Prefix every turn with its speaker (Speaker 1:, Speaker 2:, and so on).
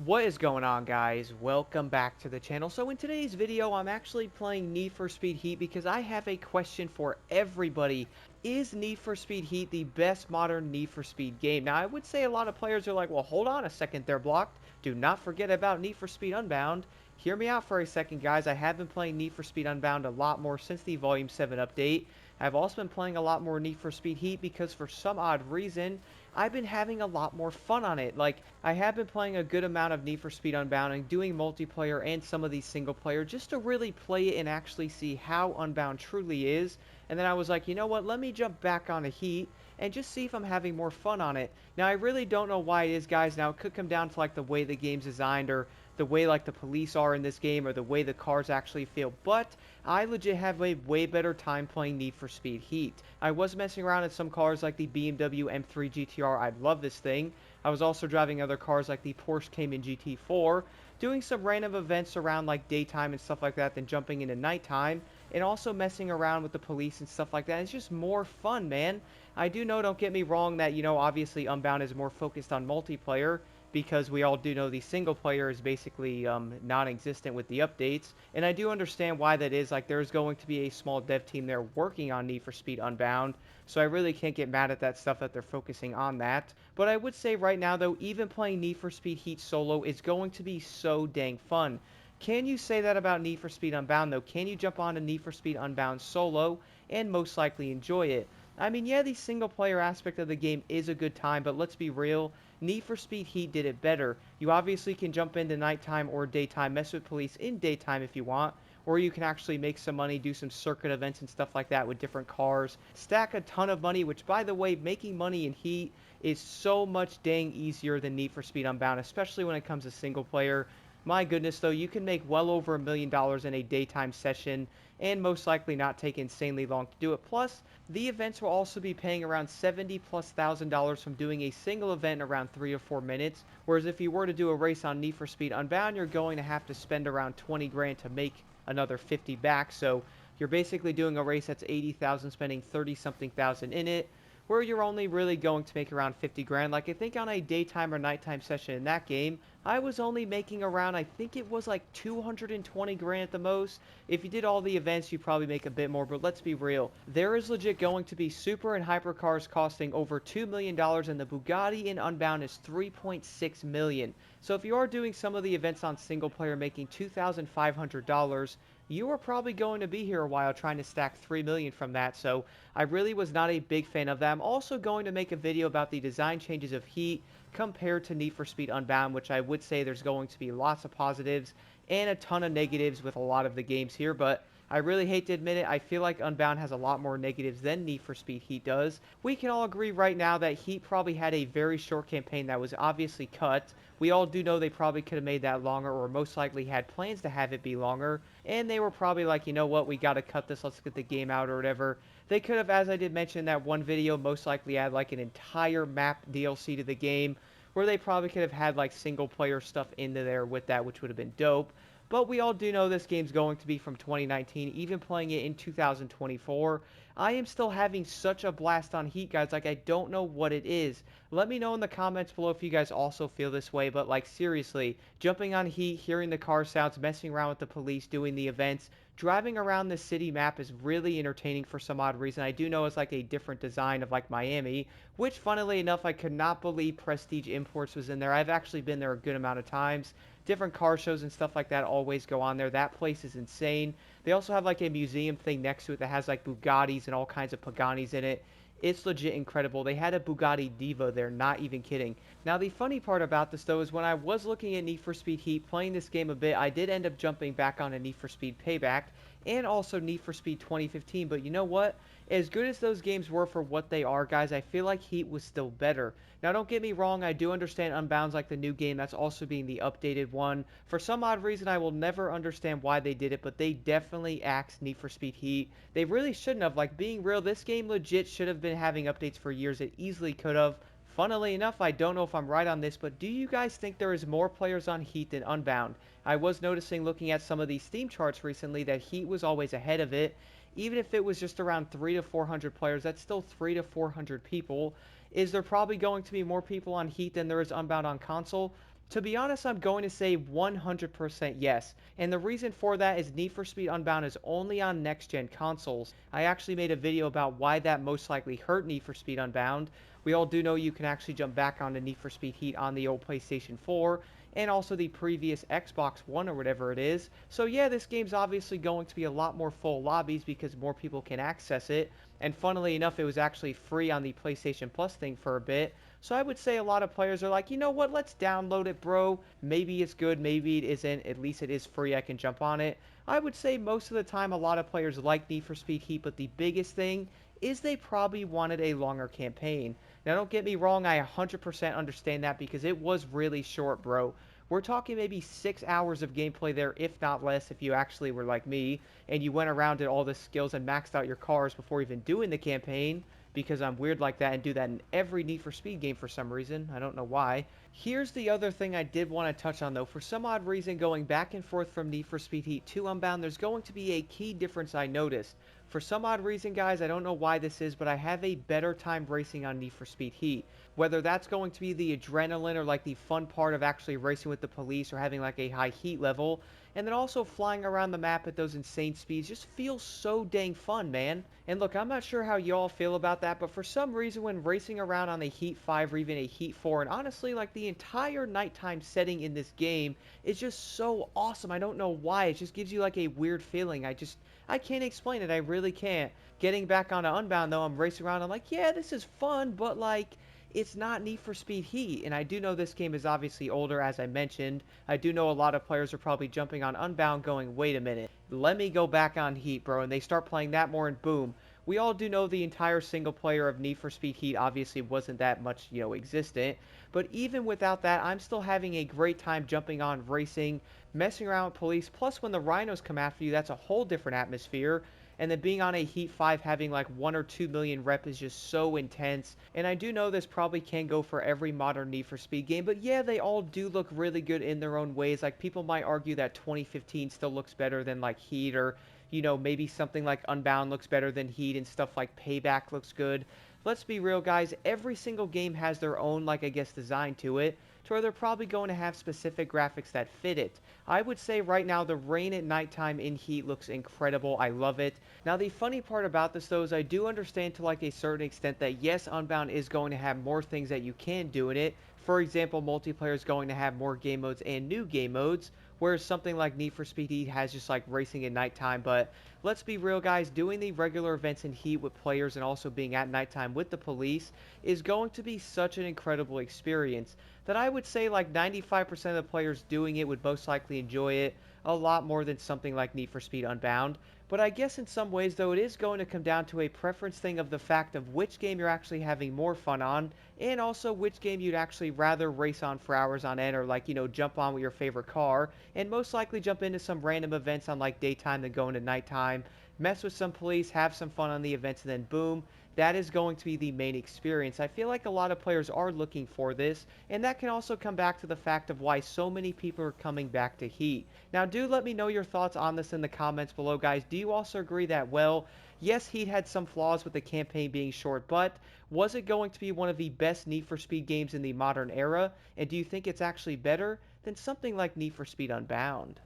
Speaker 1: What is going on, guys? Welcome back to the channel. So in today's video, I'm actually playing Need for Speed Heat because I have a question for everybody. Is Need for Speed Heat the best modern Need for Speed game? Now, I would say a lot of players are like, well, hold on a second, they're blocked. Do not forget about Need for Speed Unbound. Hear me out for a second, guys. I have been playing Need for Speed Unbound a lot more since the Volume 7 update. I've also been playing a lot more Need for Speed Heat because for some odd reason, I've been having a lot more fun on it. Like, I have been playing a good amount of Need for Speed Unbound and doing multiplayer and some of these single player just to really play it and actually see how Unbound truly is. And then I was like, you know what, let me jump back on a Heat and just see if I'm having more fun on it. Now, I really don't know why it is, guys. Now, it could come down to like the way the game's designed or the way like the police are in this game or the way the cars actually feel, but I legit have a way better time playing Need for Speed Heat. I was messing around in some cars like the BMW M3 GTR. I love this thing. I was also driving other cars like the Porsche Cayman GT4, doing some random events around like daytime and stuff like that, then jumping into nighttime, and also messing around with the police and stuff like that. It's just more fun, man. I do know, don't get me wrong, that, you know, obviously Unbound is more focused on multiplayer, because we all do know the single player is basically non-existent with the updates. And I do understand why that is. Like, there's going to be a small dev team there working on Need for Speed Unbound, so I really can't get mad at that stuff that they're focusing on that. But I would say right now, though, even playing Need for Speed Heat solo is going to be so dang fun. Can you say that about Need for Speed Unbound, though? Can you jump on a Need for Speed Unbound solo and most likely enjoy it? I mean, yeah, the single player aspect of the game is a good time, but let's be real, Need for Speed Heat did it better. You obviously can jump into nighttime or daytime, mess with police in daytime if you want, or you can actually make some money, do some circuit events and stuff like that with different cars, stack a ton of money, which, by the way, making money in Heat is so much dang easier than Need for Speed Unbound, especially when it comes to single player. My goodness, though, you can make well over $1 million in a daytime session and most likely not take insanely long to do it. Plus, the events will also be paying around $70,000+ from doing a single event in around 3 or 4 minutes, whereas if you were to do a race on Need for Speed Unbound, you're going to have to spend around 20 grand to make another 50 back. So you're basically doing a race that's 80,000, spending 30 something thousand in it, where you're only really going to make around 50 grand. Like, I think on a daytime or nighttime session in that game, I was only making around, I think it was like 220 grand at the most. If you did all the events, you probably make a bit more, but let's be real. There is legit going to be super and hypercars costing over $2 million, and the Bugatti in Unbound is $3.6 million. So if you are doing some of the events on single player making $2,500, you are probably going to be here a while trying to stack $3 million from that. So I really was not a big fan of that. I'm also going to make a video about the design changes of Heat compared to Need for Speed Unbound, which I would say there's going to be lots of positives and a ton of negatives with a lot of the games here, but I really hate to admit it, I feel like Unbound has a lot more negatives than Need for Speed Heat does. We can all agree right now that Heat probably had a very short campaign that was obviously cut. We all do know they probably could have made that longer, or most likely had plans to have it be longer, and they were probably like, you know what, we gotta cut this, let's get the game out or whatever. They could have, as I did mention in that one video, most likely add like an entire map DLC to the game, where they probably could have had like single player stuff into there with that, which would have been dope. But we all do know this game's going to be from 2019, even playing it in 2024. I am still having such a blast on Heat, guys. Like, I don't know what it is. Let me know in the comments below if you guys also feel this way. But, like, seriously, jumping on Heat, hearing the car sounds, messing around with the police, doing the events, driving around the city map is really entertaining for some odd reason. I do know it's like a different design of like Miami, which funnily enough, I could not believe Prestige Imports was in there. I've actually been there a good amount of times. Different car shows and stuff like that always go on there. That place is insane. They also have like a museum thing next to it that has like Bugattis and all kinds of Paganis in it. It's legit incredible. They had a Bugatti Diva there, not even kidding. Now, the funny part about this, though, is when I was looking at Need for Speed Heat, playing this game a bit, I did end up jumping back on a Need for Speed Payback and also Need for Speed 2015. But you know what? As good as those games were for what they are, guys, I feel like Heat was still better. Now, don't get me wrong, I do understand Unbound's like the new game that's also being the updated one. For some odd reason, I will never understand why they did it, but they definitely axed Need for Speed Heat. They really shouldn't have. Like, being real, this game legit should have been having updates for years. It easily could have. Funnily enough, I don't know if I'm right on this, but do you guys think there is more players on Heat than Unbound? I was noticing looking at some of these Steam charts recently that Heat was always ahead of it. Even if it was just around 300 to 400 players, that's still 300 to 400 people. Is there probably going to be more people on Heat than there is Unbound on console? To be honest, I'm going to say 100% yes. And the reason for that is Need for Speed Unbound is only on next-gen consoles. I actually made a video about why that most likely hurt Need for Speed Unbound. We all do know you can actually jump back onto Need for Speed Heat on the old PlayStation 4 and also the previous Xbox One or whatever it is. So yeah, this game's obviously going to be a lot more full lobbies because more people can access it. And funnily enough, it was actually free on the PlayStation Plus thing for a bit. So I would say a lot of players are like, you know what, let's download it, bro. Maybe it's good, maybe it isn't. At least it is free, I can jump on it. I would say most of the time a lot of players like Need for Speed Heat, but the biggest thing is they probably wanted a longer campaign. Now don't get me wrong, I 100% understand that because it was really short, bro. We're talking maybe 6 hours of gameplay there, if not less, if you actually were like me, and you went around, did all the skills, and maxed out your cars before even doing the campaign, because I'm weird like that and do that in every Need for Speed game for some reason. I don't know why. Here's the other thing I did want to touch on though. For some odd reason, going back and forth from Need for Speed Heat to Unbound, there's going to be a key difference I noticed. For some odd reason, guys, I don't know why this is, but I have a better time racing on Need for Speed Heat. Whether that's going to be the adrenaline or like the fun part of actually racing with the police or having like a high heat level, and then also flying around the map at those insane speeds just feels so dang fun, man. And look, I'm not sure how y'all feel about that, but for some reason when racing around on a Heat 5 or even a Heat 4, and honestly like the entire nighttime setting in this game is just so awesome. I don't know why. It just gives you like a weird feeling. I can't explain it. I really can't. Getting back onto Unbound though, I'm racing around. I'm like, yeah, this is fun, but like, it's not Need for Speed Heat. And I do know this game is obviously older, as I mentioned. I do know a lot of players are probably jumping on Unbound going, wait a minute, let me go back on Heat, bro. And they start playing that more and boom. We all do know the entire single player of Need for Speed Heat obviously wasn't that much, existent. But even without that, I'm still having a great time jumping on, racing, messing around with police. Plus, when the rhinos come after you, that's a whole different atmosphere. And then being on a Heat 5 having like 1 or 2 million rep is just so intense. And I do know this probably can go for every modern Need for Speed game, but yeah, they all do look really good in their own ways. Like, people might argue that 2015 still looks better than like Heat, or maybe something like Unbound looks better than Heat, and stuff like Payback looks good. Let's be real, guys. Every single game has their own, like, I guess, design to it, to where they're probably going to have specific graphics that fit it. I would say right now the rain at nighttime in Heat looks incredible. I love it. Now, the funny part about this, though, is I do understand to like a certain extent that yes, Unbound is going to have more things that you can do in it. For example, multiplayer is going to have more game modes and new game modes, whereas something like Need for Speed Heat has just like racing at nighttime. But let's be real, guys, doing the regular events in Heat with players and also being at nighttime with the police is going to be such an incredible experience that I would say like 95% of the players doing it would most likely enjoy it a lot more than something like Need for Speed Unbound. But I guess in some ways, though, it is going to come down to a preference thing of the fact of which game you're actually having more fun on, and also which game you'd actually rather race on for hours on end, or like, jump on with your favorite car, and most likely jump into some random events on like daytime than go into nighttime, mess with some police, have some fun on the events, and then boom, that is going to be the main experience. I feel like a lot of players are looking for this, and that can also come back to the fact of why so many people are coming back to Heat. Now, do let me know your thoughts on this in the comments below, guys. Do you also agree that, well, yes, Heat had some flaws with the campaign being short, but was it going to be one of the best Need for Speed games in the modern era? And do you think it's actually better than something like Need for Speed Unbound?